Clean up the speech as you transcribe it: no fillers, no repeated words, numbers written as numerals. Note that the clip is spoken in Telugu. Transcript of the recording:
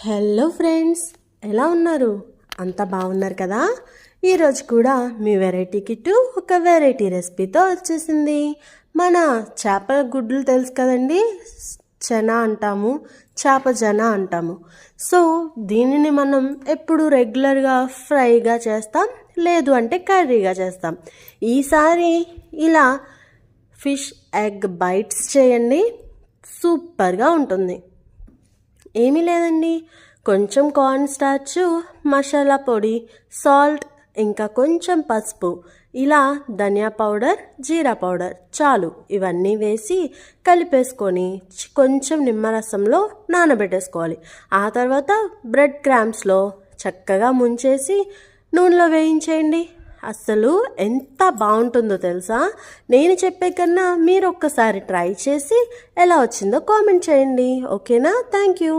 హలో ఫ్రెండ్స్, ఎలా ఉన్నారు? అంతా బాగున్నారు కదా? ఈరోజు కూడా మీ వెరైటీ కిట్టు ఒక వెరైటీ రెసిపీతో వచ్చేసింది. మన చేపల గుడ్లు తెలుసు కదండి, చెనా అంటాము, చేప జన అంటాము. సో దీనిని మనం ఎప్పుడు రెగ్యులర్గా ఫ్రైగా చేస్తాం, లేదు అంటే కర్రీగా చేస్తాం. ఈసారి ఇలా ఫిష్ ఎగ్ బైట్స్ చేయండి, సూపర్గా ఉంటుంది. ఏమీ లేదండి, కొంచెం కార్న్ స్టార్చ్, మసాలా పొడి, సాల్ట్, ఇంకా కొంచెం పసుపు, ఇలా ధనియా పౌడర్, జీరా పౌడర్ చాలు. ఇవన్నీ వేసి కలిపేసుకొని కొంచెం నిమ్మరసంలో నానబెట్టేసుకోవాలి. ఆ తర్వాత బ్రెడ్ క్రామ్స్లో చక్కగా ముంచేసి నూనెలో వేయించేయండి. అస్సలు ఎంత బాగుంటుందో తెలుసా? నేను చెప్పే కన్నా మీరు ఒక్కసారి ట్రై చేసి ఎలా వచ్చిందో కామెంట్ చేయండి. ఓకేనా? Thank you.